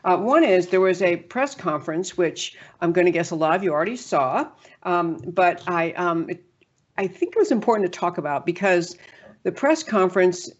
One is there was a press conference, which I'm going to guess a lot of you already saw, but I think it was important to talk about because the press conferences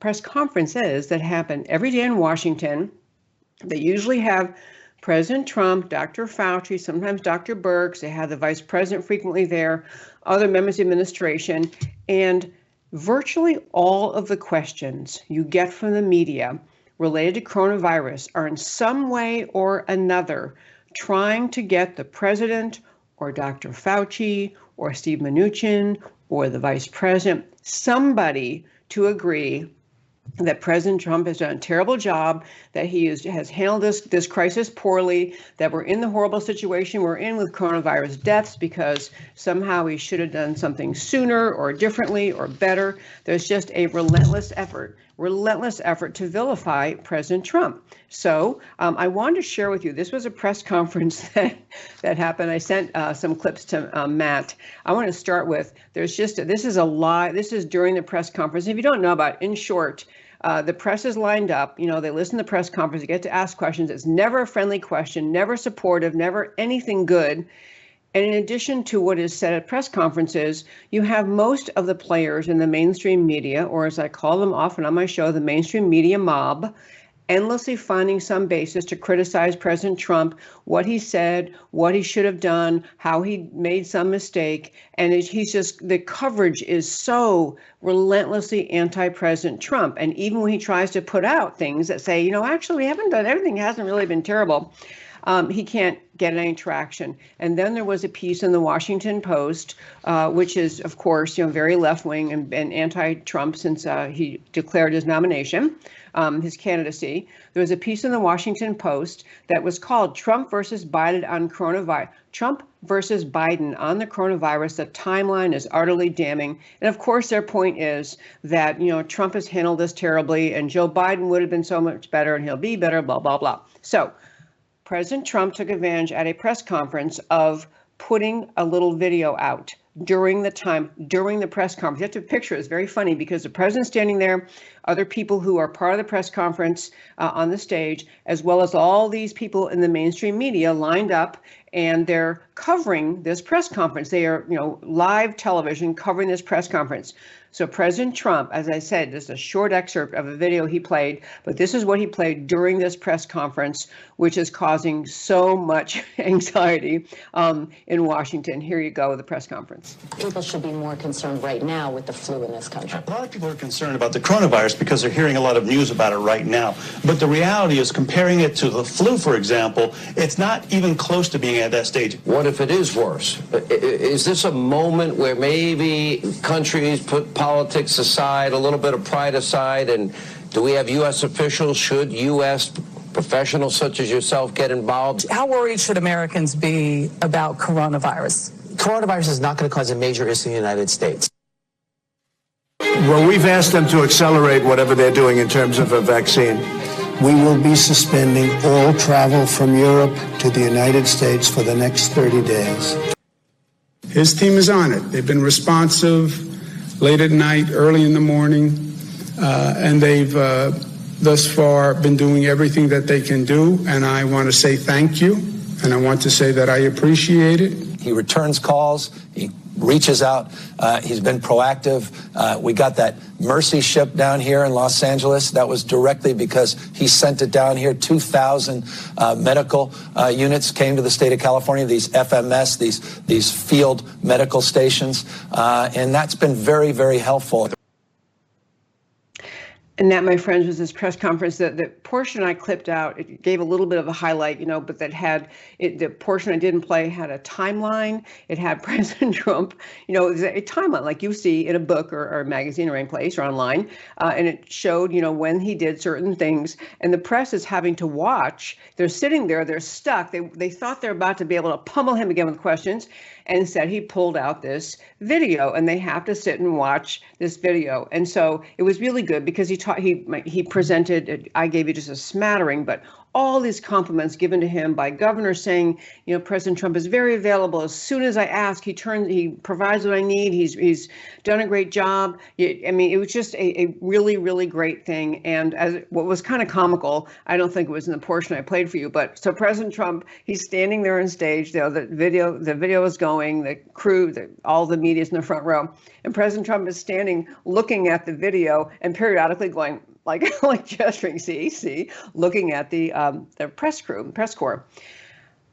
that happen every day in Washington, they usually have President Trump, Dr. Fauci, sometimes Dr. Birx. They have the vice president frequently there, other members of the administration, and virtually all of the questions you get from the media related to coronavirus are in some way or another trying to get the president or Dr. Fauci or Steve Mnuchin or the vice president, somebody to agree that President Trump has done a terrible job, that he has handled this crisis poorly, that we're in the horrible situation we're in with coronavirus deaths because somehow he should have done something sooner or differently or better. There's just a relentless effort to vilify President Trump. So I wanted to share with you, this was a press conference that happened. I sent some clips to Matt. I want to start with, this is a lie. This is during the press conference. If you don't know about it, in short, the press is lined up. They listen to the press conference, they get to ask questions. It's never a friendly question, never supportive, never anything good. And in addition to what is said at press conferences, you have most of the players in the mainstream media, or as I call them often on my show, the mainstream media mob, endlessly finding some basis to criticize President Trump, what he said, what he should have done, how he made some mistake. And the coverage is so relentlessly anti-President Trump. And even when he tries to put out things that say, actually, we haven't done, everything hasn't really been terrible, he can't get any traction. And then there was a piece in the Washington Post, which is, of course, very left-wing and anti-Trump since he declared his nomination, his candidacy. There was a piece in the Washington Post that was called Trump versus Biden on coronavirus. Trump versus Biden on the coronavirus. The timeline is utterly damning. And of course, their point is that, Trump has handled this terribly and Joe Biden would have been so much better and he'll be better, blah, blah, blah. So President Trump took advantage at a press conference of putting a little video out during the press conference. You have to picture it. It's very funny because the president's standing there, other people who are part of the press conference on the stage, as well as all these people in the mainstream media lined up, and they're covering this press conference. They are, live television covering this press conference. So President Trump, as I said, this is a short excerpt of a video he played, but this is what he played during this press conference, which is causing so much anxiety in Washington. Here you go, the press conference. People should be more concerned right now with the flu in this country. A lot of people are concerned about the coronavirus because they're hearing a lot of news about it right now. But the reality is, comparing it to the flu, for example, it's not even close to being at that stage. What if it is worse? Is this a moment where maybe countries put politics aside, a little bit of pride aside, and do we have U.S. officials, should U.S. professionals such as yourself get involved? How worried should Americans be about coronavirus? Coronavirus is not going to cause a major issue in the United States. Well, we've asked them to accelerate whatever they're doing in terms of a vaccine. We will be suspending all travel from Europe to the United States for the next 30 days. His team is on it. They've been responsive late at night, early in the morning, and they've thus far been doing everything that they can do, and I want to say thank you, and I want to say that I appreciate it. He returns calls, he reaches out, he's been proactive. We got that Mercy ship down here in Los Angeles. That was directly because he sent it down here. 2,000 medical units came to the state of California, these FMS, these field medical stations, and that's been very, very helpful. And that, my friends, was this press conference. The portion I clipped out, it gave a little bit of a highlight, but that had the portion I didn't play had a timeline. It had President Trump, it was a timeline like you see in a book or a magazine or any place or online. And it showed, when he did certain things. And the press is having to watch. They're sitting there, they're stuck. They thought they're about to be able to pummel him again with questions. And instead, he pulled out this video, and they have to sit and watch this video. And so it was really good because he presented. I gave you just a smattering, but all these compliments given to him by governors saying, President Trump is very available. As soon as I ask, he provides what I need. He's done a great job. I mean, it was just a really, really great thing. And as what was kind of comical, I don't think it was in the portion I played for you, but so President Trump, he's standing there on stage. The video is going, the crew, all the media's in the front row, and President Trump is standing looking at the video and periodically going like gesturing, see, looking at the press corps.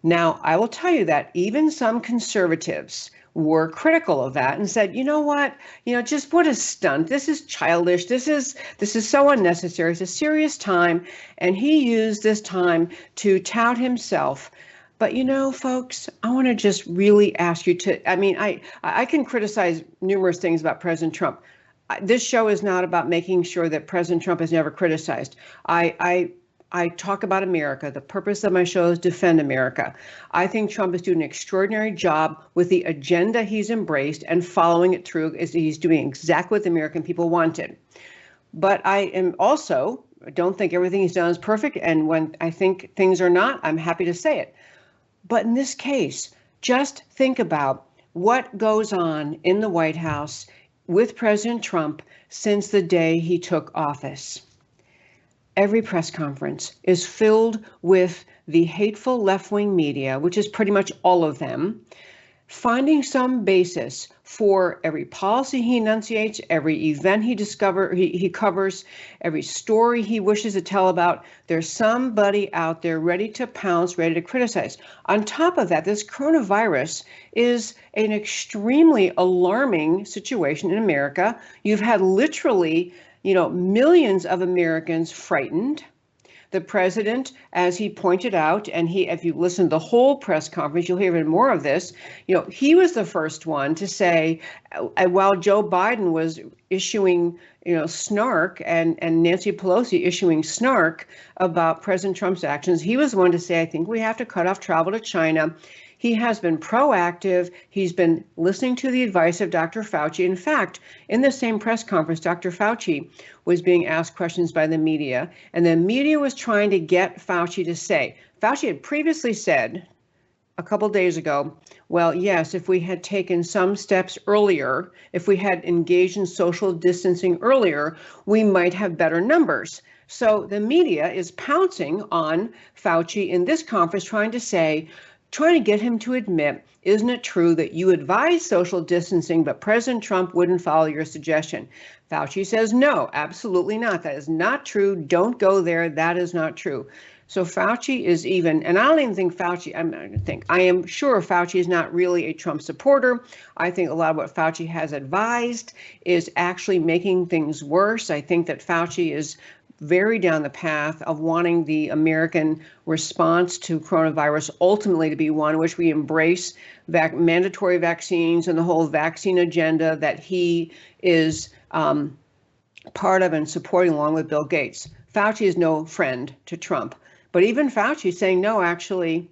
Now, I will tell you that even some conservatives were critical of that and said, you know what, just what a stunt. This is childish. This is so unnecessary. It's a serious time. And he used this time to tout himself. But, folks, I want to just really ask you to, I can criticize numerous things about President Trump. This show is not about making sure that President Trump is never criticized. I talk about America. The purpose of my show is defend America. I think Trump is doing an extraordinary job with the agenda he's embraced and following it through. He's doing exactly what the American people wanted. But I don't think everything he's done is perfect. And when I think things are not, I'm happy to say it. But in this case, just think about what goes on in the White House with President Trump since the day he took office. Every press conference is filled with the hateful left-wing media, which is pretty much all of them, finding some basis for every policy he enunciates, every event he covers, every story he wishes to tell about. There's somebody out there ready to pounce, ready to criticize. On top of that, this coronavirus is an extremely alarming situation in America. You've had literally, millions of Americans frightened. The president, as he pointed out, and if you listen to the whole press conference, you'll hear even more of this. He was the first one to say, while Joe Biden was issuing, snark and Nancy Pelosi issuing snark about President Trump's actions, he was the one to say, I think we have to cut off travel to China. He has been proactive. He's been listening to the advice of Dr. Fauci. In fact, in the same press conference, Dr. Fauci was being asked questions by the media, and the media was trying to get Fauci to say, Fauci had previously said a couple days ago, well, yes, if we had taken some steps earlier, if we had engaged in social distancing earlier, we might have better numbers. So the media is pouncing on Fauci in this conference, trying to get him to admit, isn't it true that you advised social distancing, but President Trump wouldn't follow your suggestion? Fauci says, no, absolutely not. That is not true. Don't go there. That is not true. So Fauci is even, and I don't even think I am sure Fauci is not really a Trump supporter. I think a lot of what Fauci has advised is actually making things worse. I think that Fauci is very down the path of wanting the American response to coronavirus ultimately to be one in which we embrace mandatory vaccines and the whole vaccine agenda that he is part of and supporting along with Bill Gates. Fauci is no friend to Trump, but even Fauci is saying, no, actually,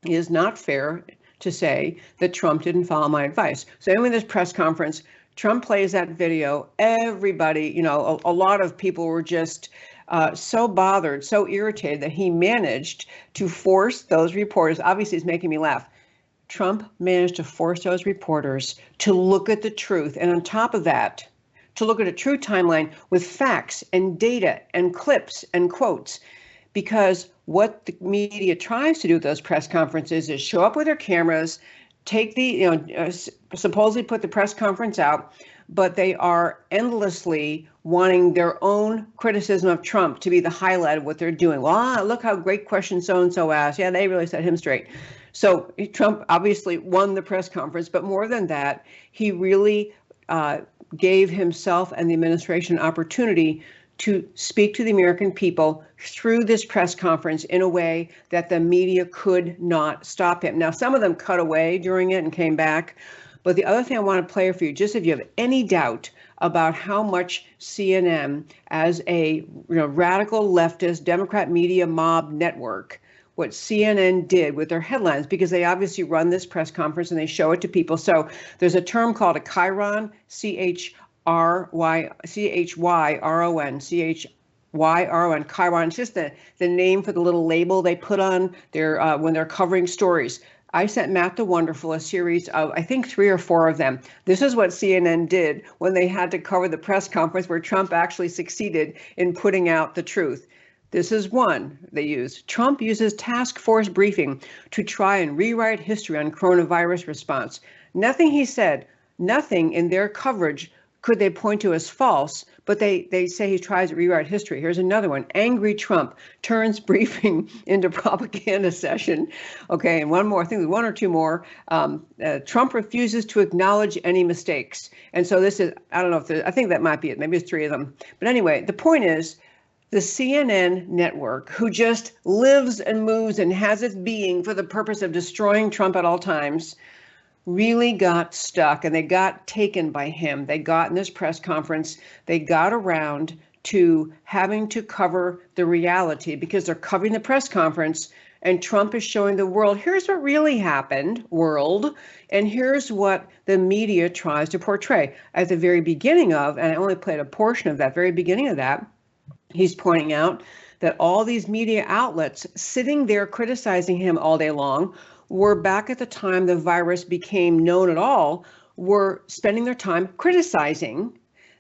it is not fair to say that Trump didn't follow my advice. So anyway, this press conference, Trump plays that video. Everybody, a lot of people were just so bothered, so irritated that he managed to force those reporters. Obviously, it's making me laugh. Trump managed to force those reporters to look at the truth. And on top of that, to look at a true timeline with facts and data and clips and quotes. Because what the media tries to do with those press conferences is show up with their cameras, take supposedly put the press conference out, but they are endlessly wanting their own criticism of Trump to be the highlight of what they're doing. Well, look how great question so-and-so asked. Yeah, they really set him straight. So Trump obviously won the press conference, but more than that, he really gave himself and the administration an opportunity to speak to the American people through this press conference in a way that the media could not stop him. Now, some of them cut away during it and came back. But the other thing I want to play for you, just if you have any doubt about how much CNN, as a radical leftist Democrat media mob network, what CNN did with their headlines, because they obviously run this press conference and they show it to people. So there's a term called a chyron, CHYRON, YRON, Chiron. It's just the name for the little label they put on their when they're covering stories. I sent Matt the Wonderful a series of, I think, 3 or 4 of them. This is what CNN did when they had to cover the press conference where Trump actually succeeded in putting out the truth. This is one they used. Trump uses task force briefing to try and rewrite history on coronavirus response. Nothing he said, nothing in their coverage could they point to as false, but they say he tries to rewrite history. Here's another one. Angry Trump turns briefing into propaganda session. Okay, and one more. I think there's 1 or 2 more. Trump refuses to acknowledge any mistakes. And so this is, I don't know if I think that might be it. Maybe it's 3 of them. But anyway, the point is, the CNN network, who just lives and moves and has its being for the purpose of destroying Trump at all times, really got stuck, and they got taken by him. They got in this press conference, they got around to having to cover the reality because they're covering the press conference and Trump is showing the world, here's what really happened, world, and here's what the media tries to portray. At the very beginning of, and I only played a portion of that, very beginning of that, he's pointing out that all these media outlets sitting there criticizing him all day long were, back at the time the virus became known at all, were spending their time criticizing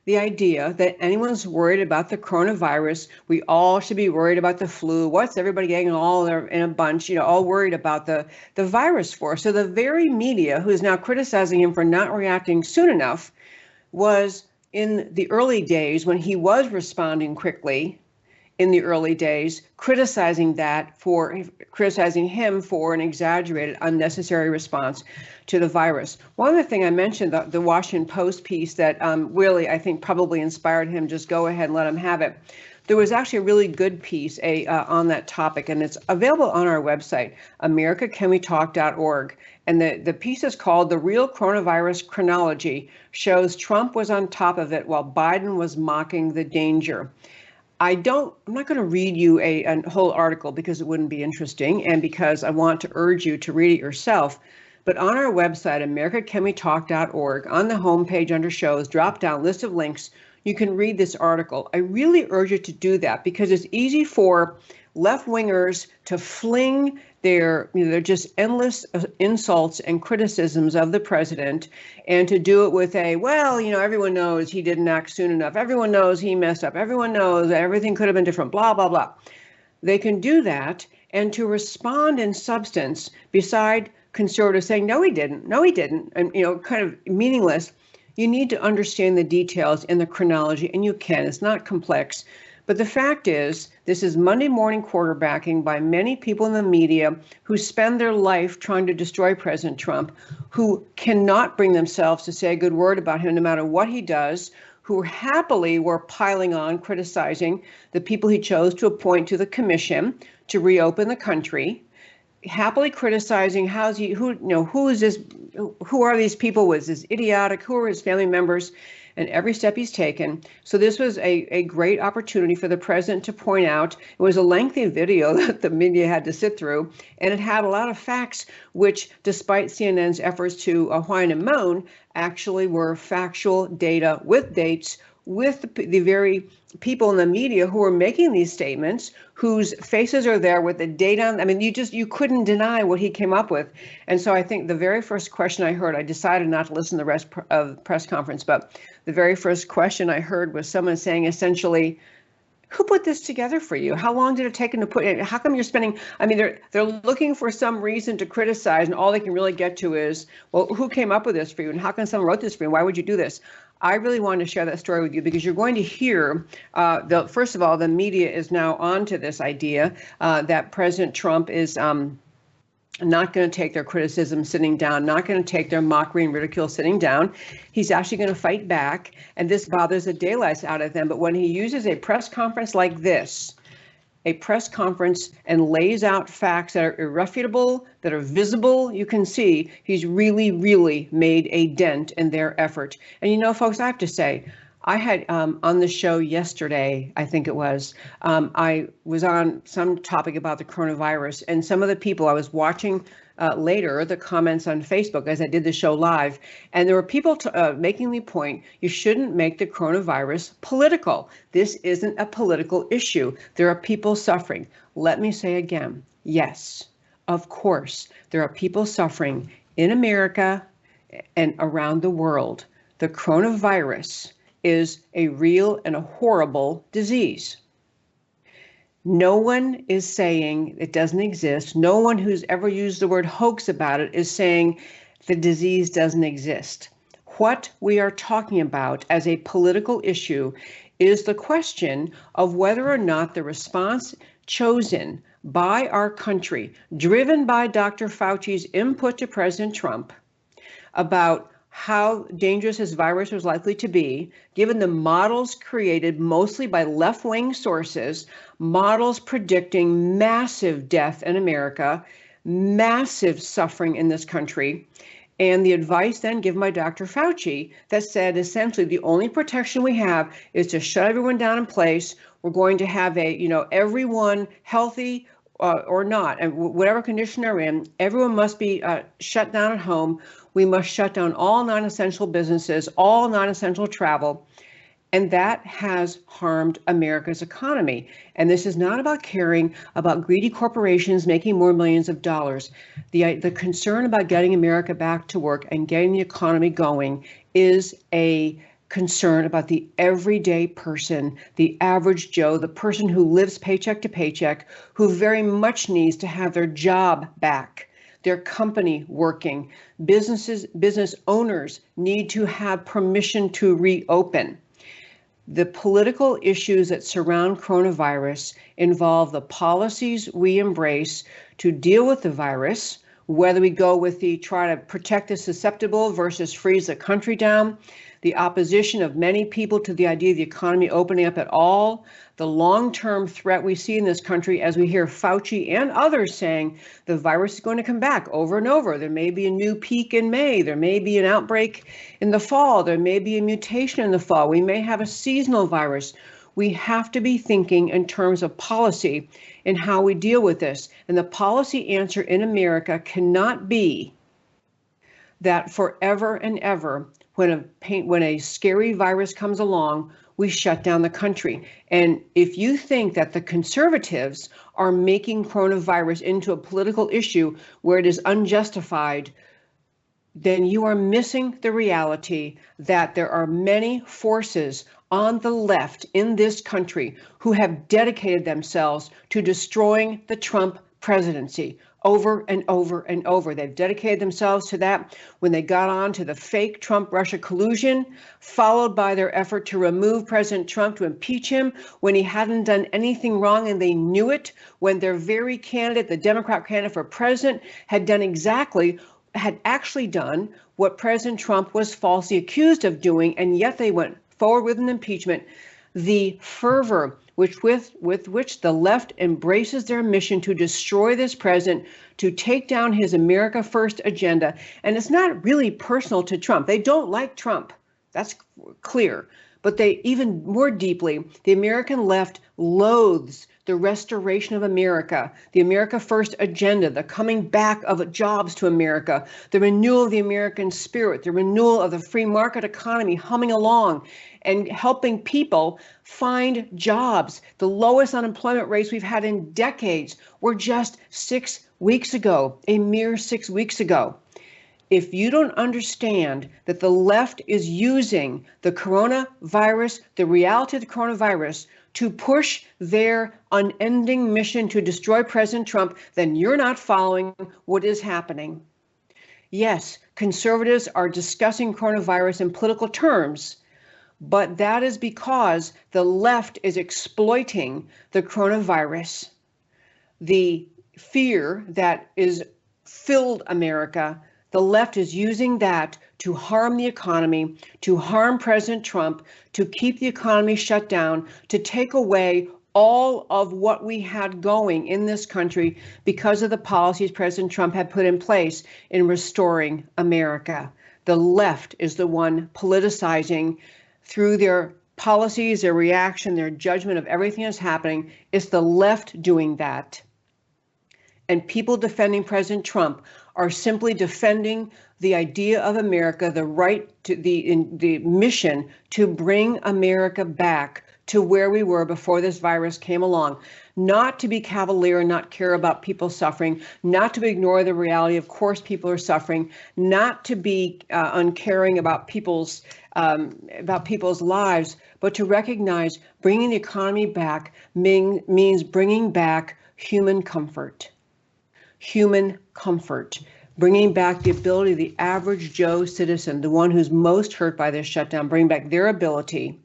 the idea that anyone's worried about the coronavirus. We all should be worried about the flu. What's everybody getting all in a bunch, all worried about the virus for? So the very media who is now criticizing him for not reacting soon enough was, in the early days when he was responding quickly, in the early days, criticizing him for an exaggerated, unnecessary response to the virus. One other thing I mentioned, the Washington Post piece that really, I think, probably inspired him, just go ahead and let him have it. There was actually a really good piece on that topic, and it's available on our website, americacanwetalk.org. And the piece is called "The Real Coronavirus Chronology Shows Trump Was on Top of It While Biden Was Mocking the Danger." I'm not going to read you a whole article because it wouldn't be interesting, and because I want to urge you to read it yourself. But on our website, americacanwetalk.org, on the homepage under shows, drop down list of links, you can read this article. I really urge you to do that because it's easy for left-wingers to fling their just endless insults and criticisms of the president, and to do it with everyone knows he didn't act soon enough. Everyone knows he messed up. Everyone knows that everything could have been different, blah, blah, blah. They can do that, and to respond in substance, beside conservatives saying, no, he didn't, and, kind of meaningless, you need to understand the details in the chronology, and you can. It's not complex. But the fact is, this is Monday morning quarterbacking by many people in the media who spend their life trying to destroy President Trump, who cannot bring themselves to say a good word about him no matter what he does, who happily were piling on, criticizing the people he chose to appoint to the commission to reopen the country, happily criticizing who is this, who are these people, was this idiotic, who are his family members, and every step he's taken. So this was a great opportunity for the president to point out. It was a lengthy video that the media had to sit through, and it had a lot of facts, which, despite CNN's efforts to whine and moan, actually were factual data with dates, with the very people in the media who were making these statements, whose faces are there with the data. I mean, you couldn't deny what he came up with. And so I think the very first question I heard, I decided not to listen to the rest of the press conference, but the very first question I heard was someone saying essentially, who put this together for you? How long did it take them to put it? How come you're spending? I mean, they're looking for some reason to criticize, and all they can really get to is, well, who came up with this for you? And how come someone wrote this for you? Why would you do this? I really wanted to share that story with you because you're going to hear, first of all, the media is now onto this idea that President Trump is not going to take their criticism sitting down, not going to take their mockery and ridicule sitting down. He's actually going to fight back, and this bothers the daylights out of them. But when he uses a press conference like this, a press conference, and lays out facts that are irrefutable, that are visible, you can see he's really, really made a dent in their effort. And folks, I have to say, I had on the show yesterday, I think it was, I was on some topic about the coronavirus, and some of the people I was watching later, the comments on Facebook as I did the show live, and there were people making the point, you shouldn't make the coronavirus political. This isn't a political issue. There are people suffering. Let me say again, yes, of course, there are people suffering in America and around the world. The coronavirus is a real and a horrible disease. No one is saying it doesn't exist. No one who's ever used the word hoax about it is saying the disease doesn't exist. What we are talking about as a political issue is the question of whether or not the response chosen by our country, driven by Dr. Fauci's input to President Trump about how dangerous this virus was likely to be, given the models created mostly by left-wing sources, models predicting massive death in America, massive suffering in this country, and the advice then given by Dr. Fauci that said essentially the only protection we have is to shut everyone down in place. We're going to have everyone healthy or not, and whatever condition they're in, everyone must be shut down at home. We must shut down all non-essential businesses, all non-essential travel. And that has harmed America's economy. And this is not about caring about greedy corporations making more millions of dollars. The concern about getting America back to work and getting the economy going is a concern about the everyday person, the average Joe, the person who lives paycheck to paycheck, who very much needs to have their job back, their company working. Business owners need to have permission to reopen. The political issues that surround coronavirus involve the policies we embrace to deal with the virus, whether we go with the try to protect the susceptible versus freeze the country down, the opposition of many people to the idea of the economy opening up at all, the long-term threat we see in this country as we hear Fauci and others saying the virus is going to come back over and over. There may be a new peak in May. There may be an outbreak in the fall. There may be a mutation in the fall. We may have a seasonal virus. We have to be thinking in terms of policy and how we deal with this. And the policy answer in America cannot be that forever and ever, when a scary virus comes along, we shut down the country. And if you think that the conservatives are making coronavirus into a political issue where it is unjustified, then you are missing the reality that there are many forces on the left in this country who have dedicated themselves to destroying the Trump presidency over and over and over. They've dedicated themselves to that when they got on to the fake Trump-Russia collusion, followed by their effort to remove President Trump, to impeach him when he hadn't done anything wrong and they knew it, when their very candidate, the Democrat candidate for president, had actually done what President Trump was falsely accused of doing, and yet they went forward with an impeachment. The fervor with which the left embraces their mission to destroy this president, to take down his America First agenda. And it's not really personal to Trump. They don't like Trump. That's clear. But they, even more deeply, the American left loathes the restoration of America, the America First agenda, the coming back of jobs to America, the renewal of the American spirit, the renewal of the free market economy humming along and helping people find jobs. The lowest unemployment rates we've had in decades were just 6 weeks ago, a mere 6 weeks ago. If you don't understand that the left is using the coronavirus, the reality of the coronavirus, to push their unending mission to destroy President Trump, then you're not following what is happening. Yes, conservatives are discussing coronavirus in political terms, but that is because the left is exploiting the coronavirus, the fear that is filled America. The left is using that to harm the economy, to harm President Trump, to keep the economy shut down, to take away all of what we had going in this country because of the policies President Trump had put in place in restoring America. The left is the one politicizing through their policies, their reaction, their judgment of everything that's happening. It's the left doing that. And people defending President Trump are simply defending the idea of America, the right to the mission to bring America back to where we were before this virus came along. Not to be cavalier and not care about people suffering, not to ignore the reality. Of course, people are suffering. Not to be uncaring about people's lives, but to recognize bringing the economy back means bringing back human comfort. Human comfort. Bringing back the ability of the average Joe citizen, the one who's most hurt by this shutdown, bring back their ability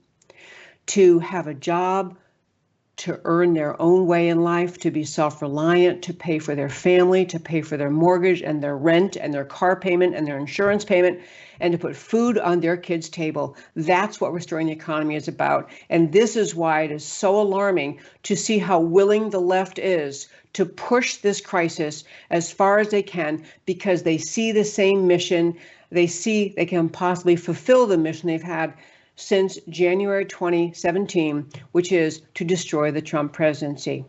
to have a job, to earn their own way in life, to be self-reliant, to pay for their family, to pay for their mortgage and their rent and their car payment and their insurance payment, and to put food on their kids' table. That's what restoring the economy is about. And this is why it is so alarming to see how willing the left is to push this crisis as far as they can, because they see the same mission. They see they can possibly fulfill the mission they've had since January 2017, which is to destroy the Trump presidency.